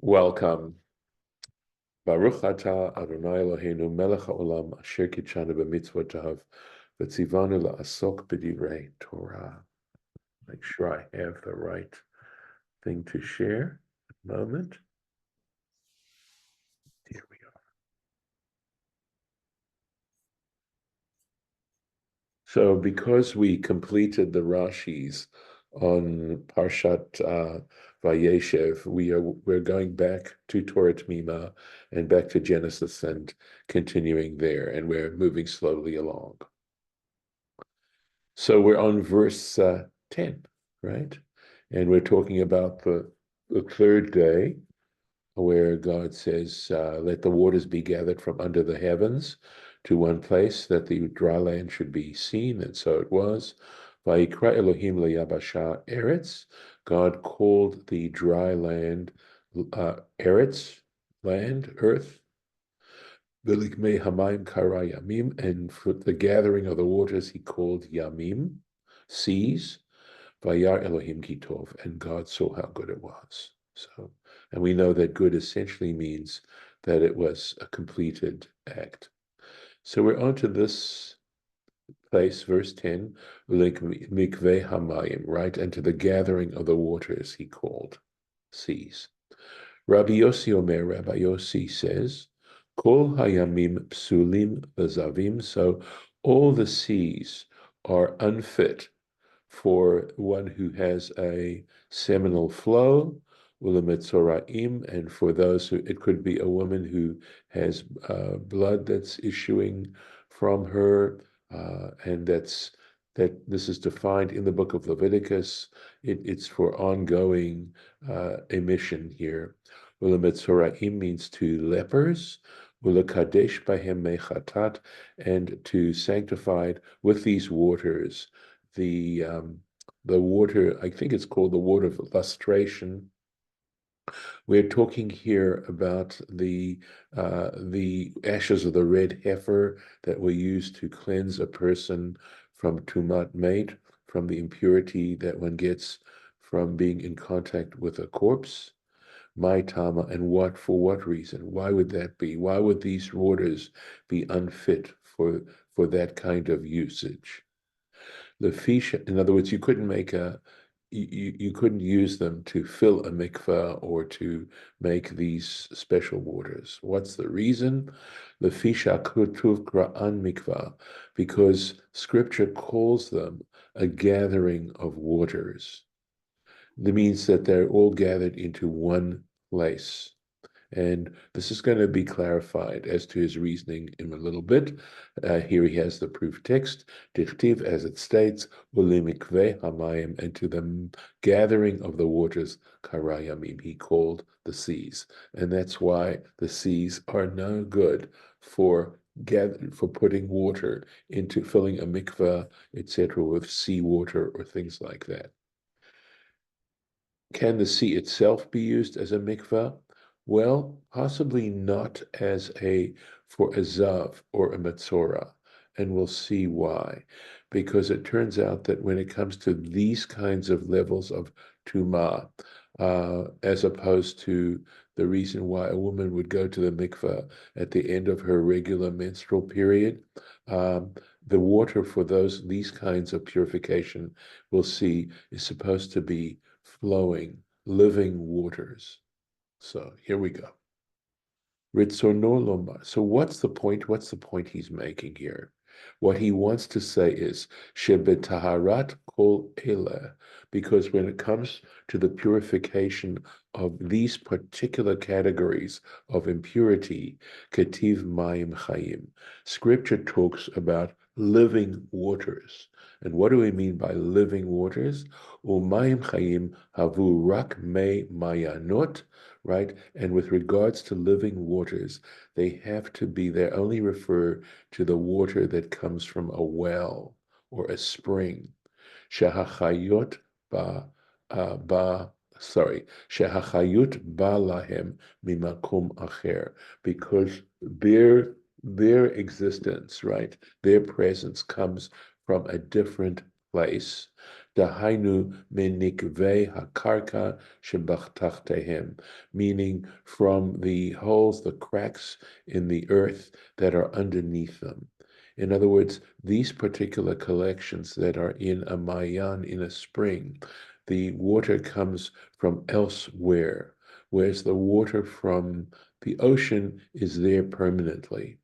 Welcome. Baruch atah Adonai Eloheinu melech haolam asher kitshanu b'mitzvotav v'tzivanu la'asok b'divrei Torah. Make sure I have the right thing to share. A moment. Here we are. So because we completed the Rashis on Parshat Vayeshev, we're going back to Torah Temimah and back to Genesis and continuing there, and we're moving slowly along. So we're on verse 10, right? And we're talking about the third day, where God says, let the waters be gathered from under the heavens to one place, that the dry land should be seen, and so it was. Vayikra Elohim leyabasha eretz. God called the dry land eretz, land, earth. Velikmei hamayim kara yamim, and for the gathering of the waters he called yamim, seas. Vayar Elohim kitov, and God saw how good it was. So, and we know that good essentially means that it was a completed act. So we're on to this place, verse 10, mikveh hamayim, right? And to the gathering of the waters he called seas. Rabbi Yossi Omer, Rabbi Yossi says, Kol hayamim psulim v'zavim, so all the seas are unfit for one who has a seminal flow, ulemetzoraim, and for those who, it could be a woman who has blood that's issuing from her, and that this is defined in the book of Leviticus. It's for ongoing emission here. Ulemetzoraim means to lepers, ulekadesh bahem mechatat, and to sanctify with these waters the water. I think it's called the water of lustration. We're talking here about the ashes of the red heifer that were used to cleanse a person from tumat mate, from the impurity that one gets from being in contact with a corpse. My tama, and for what reason? Why would that be? Why would these waters be unfit for that kind of usage? The fish, in other words, you couldn't you couldn't use them to fill a mikveh or to make these special waters. What's the reason? The fisha kutuv kra'an mikveh, because Scripture calls them a gathering of waters. That means that they're all gathered into one place. And this is going to be clarified as to his reasoning in a little bit. Here he has the proof text, dichtiv, as it states, ulimikveh hamayim, and to the gathering of the waters, karayamim, he called the seas. And that's why the seas are no good for putting water into filling a mikveh, etc., with seawater or things like that. Can the sea itself be used as a mikveh? Well, possibly not for a zav or a metzora, and we'll see why. Because it turns out that when it comes to these kinds of levels of tumah, as opposed to the reason why a woman would go to the mikveh at the end of her regular menstrual period, the water for these kinds of purification, we'll see, is supposed to be flowing, living waters. So here we go. Ritzono lomar. So what's the point? What's the point he's making here? What he wants to say is shebetaharat kol ele, because when it comes to the purification of these particular categories of impurity, ketiv mayim chayim, Scripture talks about living waters. And what do we mean by living waters? Umayim chayim havu rak me mayanot, right? And with regards to living waters, they only refer to the water that comes from a well or a spring. Shehachayut shehachayut ba lahem mimakom acher, because their existence, right, their presence comes from a different place. Dahainu menikvei hakarka shebachtahtehem, meaning from the holes, the cracks in the earth that are underneath them. In other words, these particular collections that are in a mayan, in a spring, the water comes from elsewhere, whereas the water from the ocean is there permanently.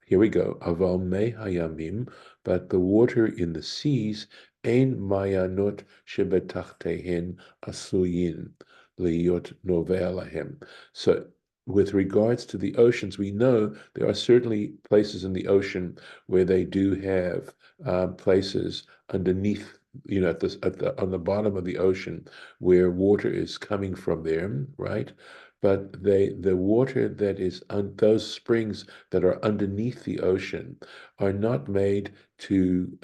Here we go. Aval me hayamim, but the water in the seas, ein mayanot shebetachtehen asuyin liyot novelahem. So with regards to the oceans, we know there are certainly places in the ocean where they do have places underneath, on the bottom of the ocean where water is coming from there, right? But the water that is on those springs that are underneath the ocean are not made to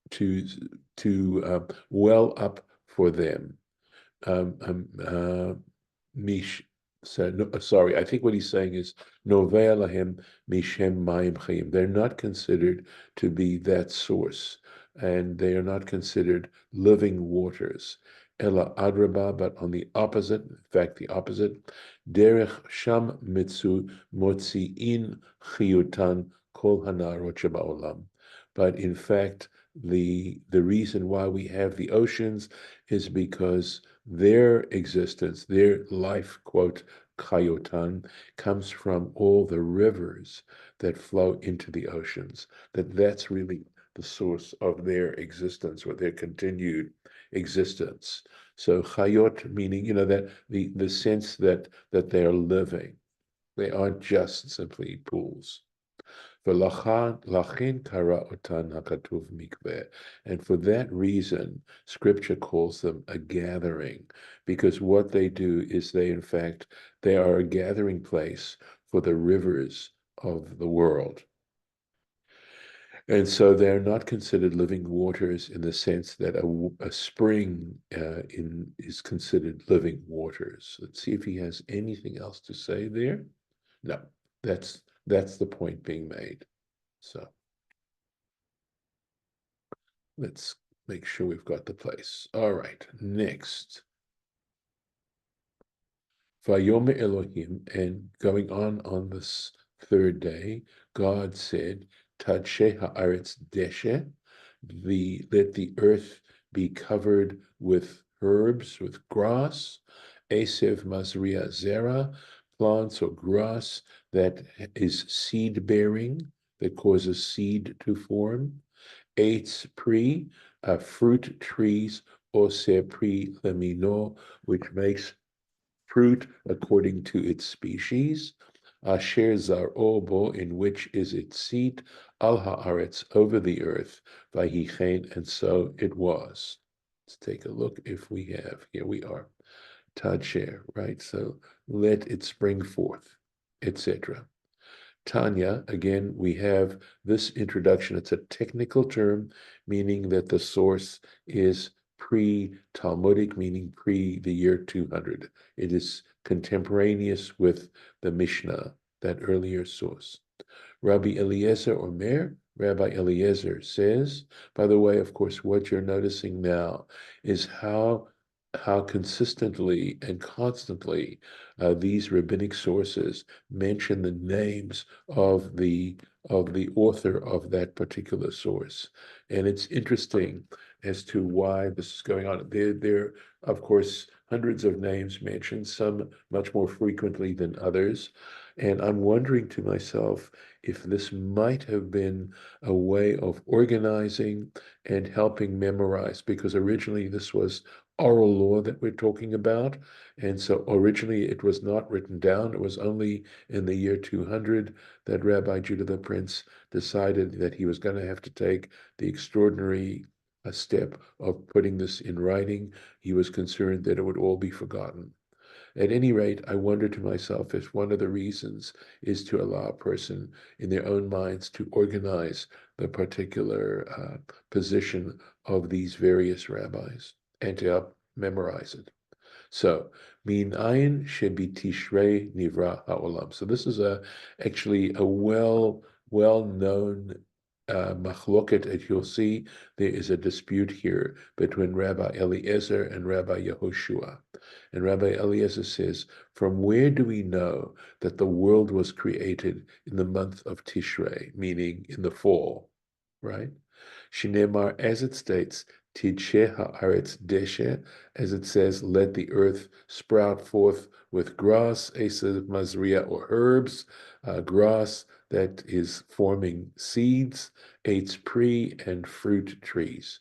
to well up for them. Mish, so, no, sorry, I think what he's saying is Novea lahem mishem mayim chayim. They're not considered to be that source, and they are not considered living waters. Ella adraba, but on the opposite, in fact, the opposite, derech sham mitzu motziin chiyutan kol hanarot shebaolam. But in fact, the reason why we have the oceans is because their existence, their life, quote, chayotan, comes from all the rivers that flow into the oceans, that's really the source of their existence or their continued existence. So chayot meaning, that the sense that they are living. They aren't just simply pools. And for that reason, Scripture calls them a gathering, because what they do is they are a gathering place for the rivers of the world. And so they're not considered living waters in the sense that a spring is considered living waters. Let's see if he has anything else to say there. No, that's the point being made. So let's make sure we've got the place. All right, next. Vayomer Elohim, and going on this third day, God said, Tadshe haaretz deshe, let the earth be covered with herbs, with grass, Esev Mazria Zera, plants or grass that is seed bearing, that causes seed to form, Eitz Pri, fruit trees, Ose Pri Lemino, which makes fruit according to its species, Asher Zar'obo, in which is its seat, Al Haaretz, over the earth, Vahichen, and so it was. Let's take a look if we have. Here we are. Tadsher, right? So let it spring forth, etc. Tanya, again, we have this introduction. It's a technical term, meaning that the source is pre-Talmudic, meaning pre the year 200. It is contemporaneous with the Mishnah, that earlier source. Rabbi Eliezer Omer, Rabbi Eliezer says, by the way, of course, what you're noticing now is how consistently and constantly these rabbinic sources mention the names of the author of that particular source. And it's interesting as to why this is going on. There, of course, hundreds of names mentioned, some much more frequently than others. And I'm wondering to myself if this might have been a way of organizing and helping memorize, because originally this was oral law that we're talking about. And so originally it was not written down. It was only in the year 200 that Rabbi Judah the Prince decided that he was going to have to take the extraordinary step of putting this in writing. He was concerned that it would all be forgotten. At any rate, I wonder to myself if one of the reasons is to allow a person in their own minds to organize the particular position of these various rabbis and to help memorize it. So, minayin shebi tishrei nivra ha'olam. So this is actually a well-known machloket, as you'll see, there is a dispute here between Rabbi Eliezer and Rabbi Yehoshua. And Rabbi Eliezer says, from where do we know that the world was created in the month of Tishrei, meaning in the fall, right? Shinemar, as it states, Tidshe haaretz deshe, as it says, let the earth sprout forth with grass, esav mazria, or herbs, grass that is forming seeds, eitz pri, and fruit trees.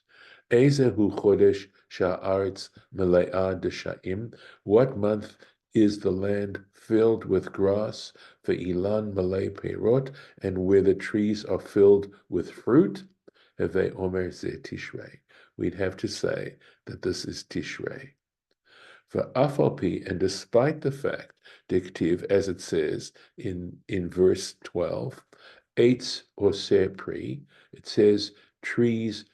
Ezehu chodesh sha'aretz mele'ah deshaim, what month is the land filled with grass, ve'ilan malei perot, and where the trees are filled with fruit? Heve Omer ze Tishrei. We'd have to say that this is Tishrei. For Afalpi, and despite the fact, dictive, as it says in verse 12, Eitz Oseh Pri, it says trees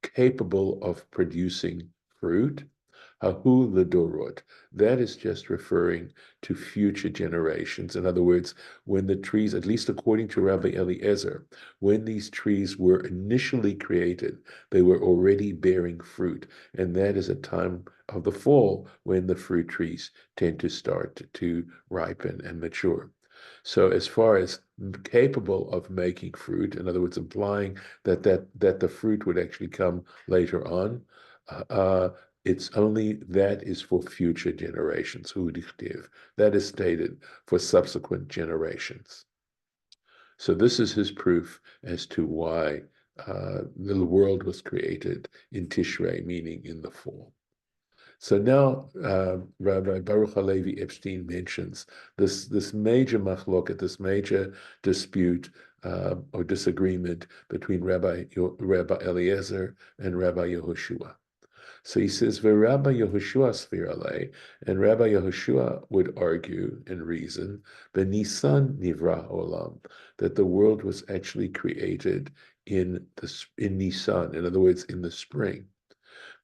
capable of producing fruit. Hahu Ledorot, that is just referring to future generations. In other words, when the trees, at least according to Rabbi Eliezer, when these trees were initially created, they were already bearing fruit. And that is a time of the fall when the fruit trees tend to start to ripen and mature. So as far as capable of making fruit, in other words, implying that the fruit would actually come later on, it's only that is for future generations, that is stated for subsequent generations. So this is his proof as to why the world was created in Tishrei, meaning in the fall. So now Rabbi Baruch Halevi Epstein mentions this major machloket, this major dispute or disagreement between Rabbi Eliezer and Rabbi Yehoshua. So he says, Rabbi Yehoshua Svirale, and Rabbi Yehoshua would argue and reason, Benisan Nivra Olam, that the world was actually created in Nisan, in other words, in the spring.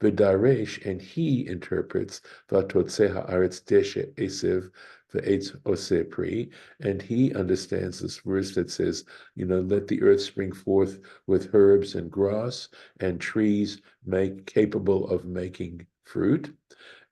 V'daresh, and he interprets V'atotzeh haaretz deshe esev v'etz oseh pri, and he understands this verse that says, let the earth spring forth with herbs and grass and trees capable of making fruit.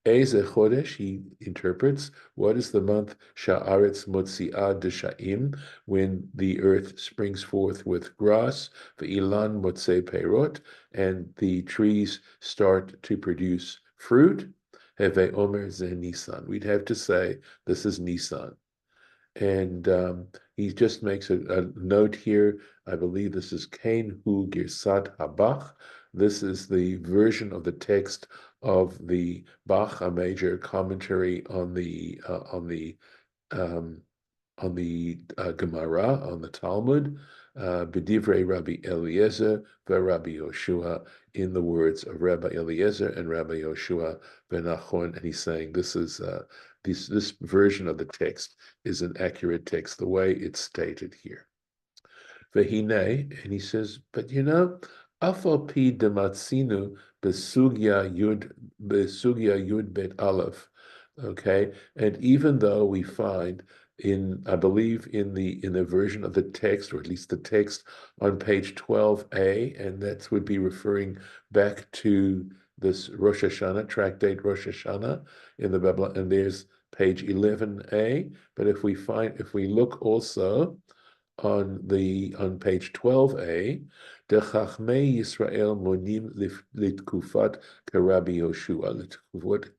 Eze Chodesh, he interprets, what is the month Sha'aretz Motzi'ah Deshaim, when the earth springs forth with grass, Ve'ilan Motzei Peirot, and the trees start to produce fruit? Heve Omer Ze Nisan. We'd have to say this is Nisan. And he just makes a note here. I believe this is Kain Hu Girsat Habach. This is the version of the text of the Bach, a major commentary on the Gemara, on the Talmud, B'divrei Rabbi Eliezer v'Rabbi Yoshua, in the words of Rabbi Eliezer and Rabbi Yoshua ben Nachon, and he's saying this is this version of the text is an accurate text, the way it's stated here. Vehine, and he says, but Afal pi dematzinu besugya yud bet aleph. Okay, and even though we find I believe in the version of the text, or at least the text on page 12a, and that would be referring back to this Rosh Hashanah, tractate Rosh Hashanah in the Bible, and there's page 11a. But if we look also on page 12a, the Chachmei Yisrael monim litkufat karabi Yoshua litkufot.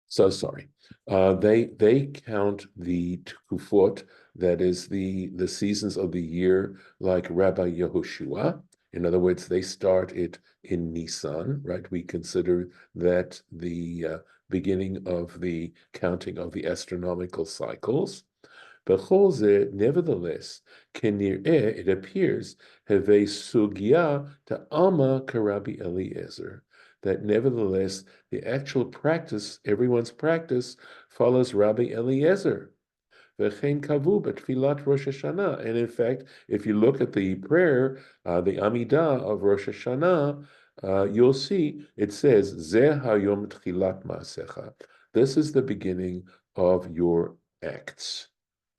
So sorry. They count the Tukufot, that is the seasons of the year, like Rabbi Yehoshua. In other words, they start it in Nisan, right? We consider that the beginning of the counting of the astronomical cycles. B'chol zeh, nevertheless, kenir'eh, it appears, hevei sugya ta'alma karabi Eliezer, that nevertheless the actual practice, everyone's practice, follows Rabbi Eliezer. V'chein kavu b'tfilat Rosh Hashanah. And in fact, if you look at the prayer, the Amidah of Rosh Hashanah, you'll see it says, Zeh hayom tchilat ma'asecha. This is the beginning of your acts.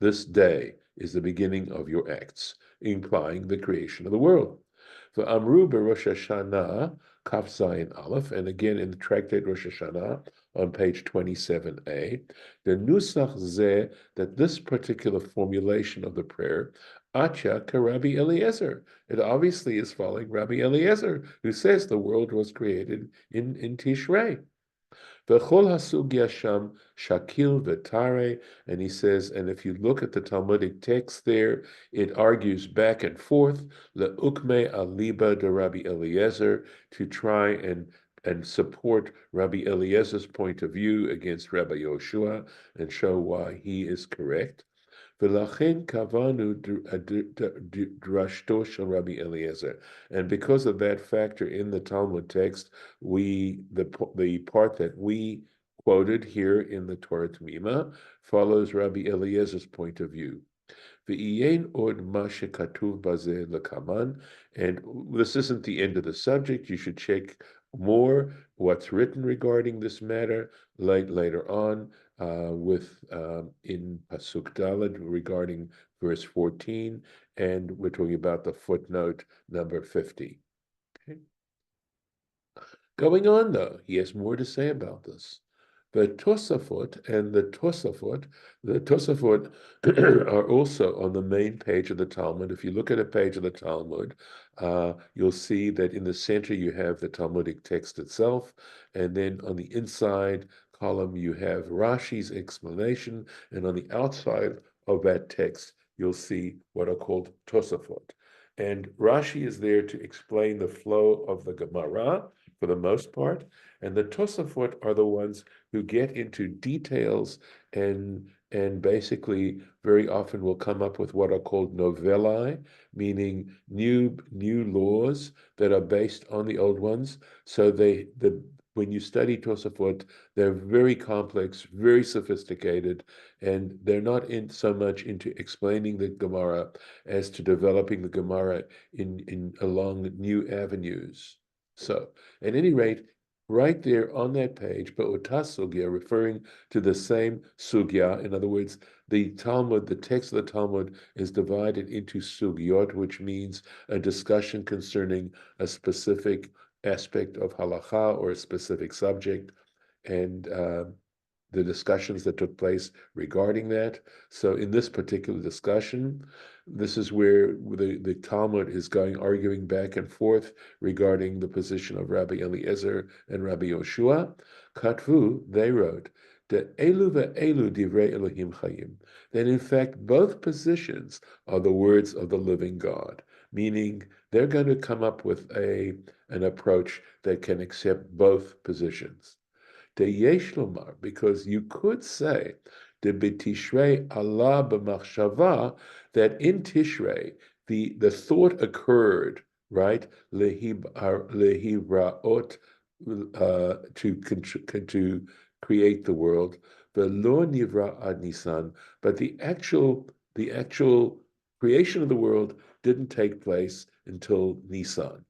This day is the beginning of your acts, implying the creation of the world. For Amru Rosh Hashanah, Kaf Zayin Aleph, and again in the tractate Rosh Hashanah on page 27a, the Nusach Zeh, that this particular formulation of the prayer, Atya Karabi Eliezer, it obviously is following Rabbi Eliezer, who says the world was created in Tishrei. V'chol hasugya sham shakil v'tare, and he says, and if you look at the Talmudic text there, it argues back and forth, le'ukme aliba de Rabbi Eliezer, to try and support Rabbi Eliezer's point of view against Rabbi Yoshua and show why he is correct. V'lachen kavanu drashto shel Rabbi Eliezer, and because of that factor in the Talmud text, the part that we quoted here in the Torah Temimah follows Rabbi Eliezer's point of view. V'yein od ma shekatuv bazeh lekaman, and this isn't the end of the subject. You should check more what's written regarding this matter later on in Pasuk Daled regarding verse 14, and we're talking about the footnote number 50. Okay. Going on though, he has more to say about this. The Tosafot are also on the main page of the Talmud. If you look at a page of the Talmud, you'll see that in the center you have the Talmudic text itself, and then on the inside column you have Rashi's explanation, and on the outside of that text you'll see what are called Tosafot. And Rashi is there to explain the flow of the Gemara for the most part, and the Tosafot are the ones who get into details and basically very often will come up with what are called novellae, meaning new laws that are based on the old ones. So when you study Tosafot, they're very complex, very sophisticated, and they're not so much into explaining the Gemara as to developing the Gemara along new avenues. So, at any rate, right there on that page, Be'ota Sugya, referring to the same Sugya, in other words, the Talmud, the text of the Talmud is divided into Sugyot, which means a discussion concerning a specific aspect of halacha or a specific subject, and the discussions that took place regarding that. So in this particular discussion, this is where the Talmud is arguing back and forth regarding the position of Rabbi Eliezer and Rabbi Yoshua. Katvu, they wrote, that elu ve'elu divrei Elohim chayim, that in fact both positions are the words of the living God, meaning they're going to come up with an approach that can accept both positions. Yesh lomar, because you could say the b'tishrei Allah b'machshava, that in Tishrei the thought occurred, right? Lehibraot, to create the world. V'lo nivra ad Nisan, but the actual creation of the world didn't take place until Nisan.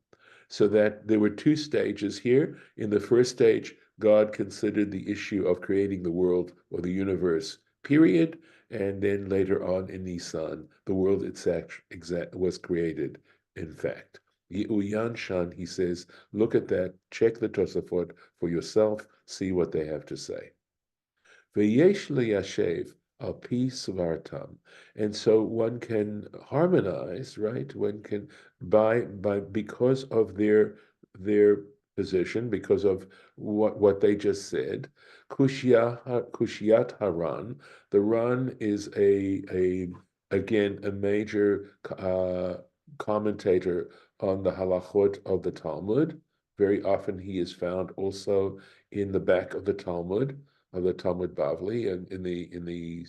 So that there were two stages here. In the first stage, God considered the issue of creating the world or the universe, period. And then later on in Nisan, the world was created, in fact. Uyan Shan, he says, look at that, check the Tosafot for yourself, see what they have to say. V'yesh liyashev al pi svartam, and so one can harmonize, right? One can because of their position, because of what they just said. Kushiyat Haran. The Ran is again a major commentator on the halachot of the Talmud. Very often he is found also in the back of the Talmud Bavli, and in the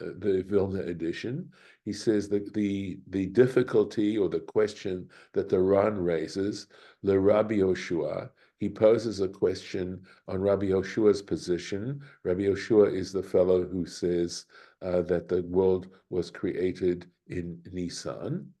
Vilna edition. He says that the difficulty or the question that the Ran raises, le Rabbi Yoshua, he poses a question on Rabbi Yoshua's position. Rabbi Yoshua is the fellow who says that the world was created in Nisan.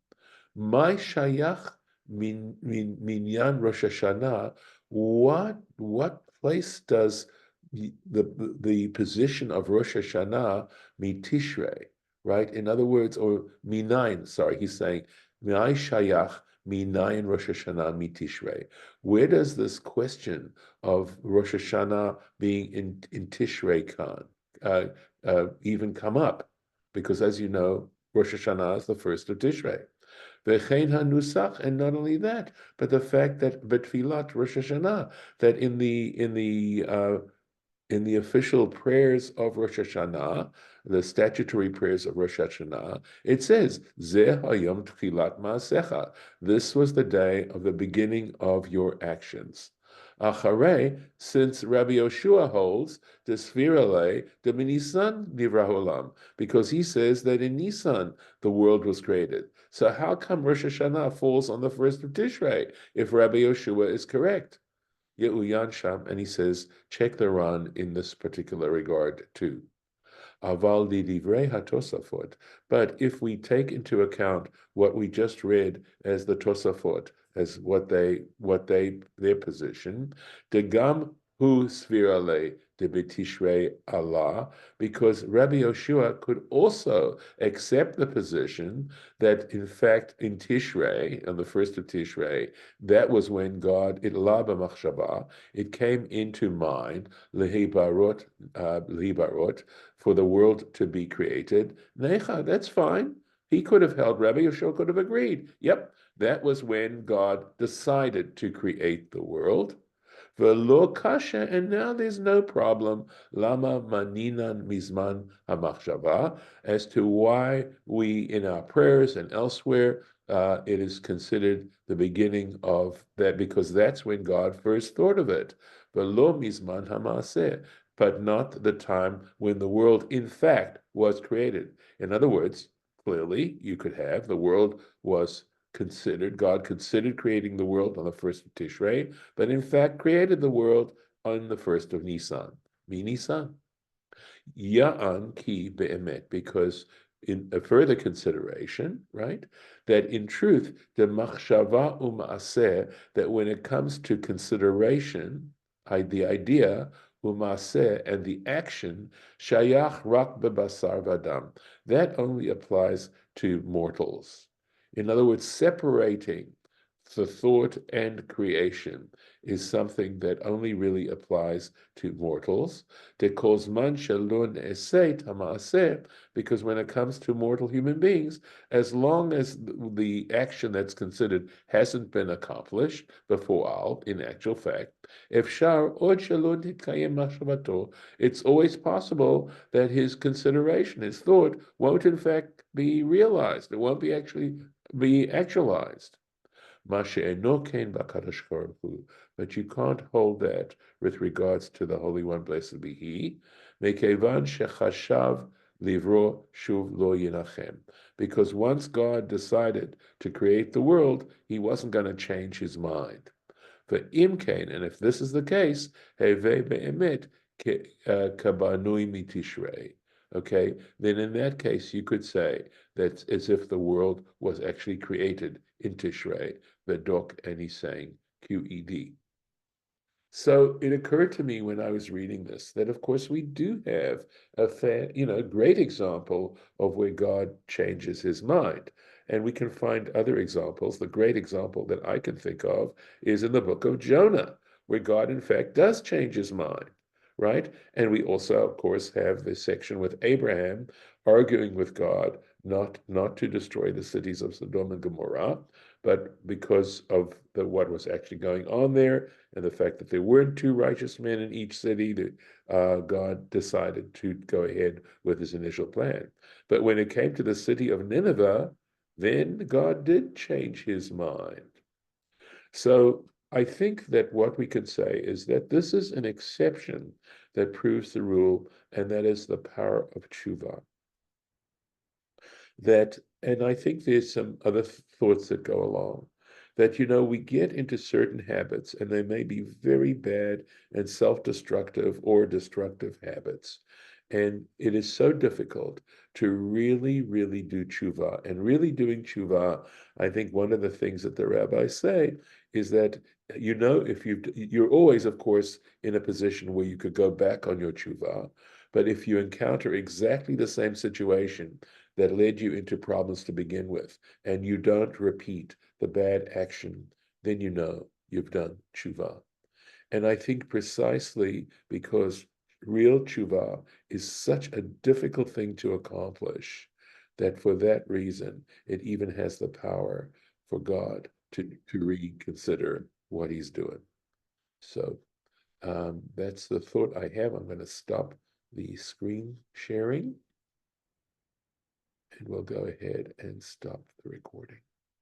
My shayach minyan Rosh Hashanah. What place does the position of Rosh Hashanah mitishrei, right? In other words, or minayin, sorry, he's saying, Minai shayach minayin Rosh Hashanah mitishrei. Where does this question of Rosh Hashanah being in Tishrei even come up? Because as you know, Rosh Hashanah is the first of Tishrei. V'chein hanusach, and not only that, but the fact that betfilat Rosh Hashanah, that in the official prayers of Rosh Hashanah, the statutory prayers of Rosh Hashanah, it says, Zeh hayom tchilat ma'asecha. This was the day of the beginning of your actions. Acharei, since Rabbi Yoshua holds, the Svirale, the Nisan Nivra Olam, because he says that in Nisan the world was created. So how come Rosh Hashanah falls on the first of Tishrei if Rabbi Yoshua is correct? Ye'uyan Sham, and he says, check the Ran in this particular regard too. Aval divrei hatosafot. But if we take into account what we just read as the Tosafot, as their position, degam hu svirale de betishrei Allah, because Rabbi Yoshua could also accept the position that in fact in Tishrei, on the first of Tishrei, that was when God, it la b'machshava, it came into mind, lehibarot, for the world to be created. Necha, that's fine. He could have held, Rabbi Yoshua could have agreed. Yep, that was when God decided to create the world. V'lo kasha, and now there's no problem. Lama maninan mizman hamachshava, as to why we, in our prayers and elsewhere, it is considered the beginning of that, because that's when God first thought of it. V'lo mizman hamaseh, but not the time when the world, in fact, was created. In other words, clearly, you could have the world was considered, God considered creating the world on the first of Tishrei, but in fact created the world on the first of Nisan. Mi Nisan. Ya'an ki be'emet, because in a further consideration, right, that in truth, the machshava u'ma'aseh, that when it comes to consideration, the idea, u'ma'aseh, and the action, shayach rak bebasar v'adam, that only applies to mortals. In other words, separating the thought and creation is something that only really applies to mortals. Because when it comes to mortal human beings, as long as the action that's considered hasn't been accomplished before, in actual fact, it's always possible that his consideration, his thought, won't in fact be realized. It won't be actualized. But you can't hold that with regards to the Holy One, blessed be He. Because once God decided to create the world, He wasn't going to change His mind. For imkain, and if this is the case, okay, then in that case you could say that's as if the world was actually created in Tishrei, Vedok, and he's saying QED. So it occurred to me when I was reading this that, of course, we do have a great example of where God changes his mind. And we can find other examples. The great example that I can think of is in the book of Jonah, where God, in fact, does change his mind, right? And we also, of course, have the section with Abraham arguing with God not to destroy the cities of Sodom and Gomorrah, but because of what was actually going on there, and the fact that there weren't two righteous men in each city, God decided to go ahead with his initial plan. But when it came to the city of Nineveh, then God did change his mind. So I think that what we could say is that this is an exception that proves the rule, and that is the power of tshuva. And I think there's some other thoughts that go along. That, we get into certain habits, and they may be very bad and self-destructive or destructive habits. And it is so difficult to really, really do tshuva. And really doing tshuva, I think one of the things that the rabbis say is that, if you're always, of course, in a position where you could go back on your tshuva, but if you encounter exactly the same situation that led you into problems to begin with, and you don't repeat the bad action, then you've done tshuva. And I think precisely because real tshuva is such a difficult thing to accomplish that for that reason, it even has the power for God to reconsider what he's doing. So that's the thought I have. I'm going to stop the screen sharing and we'll go ahead and stop the recording.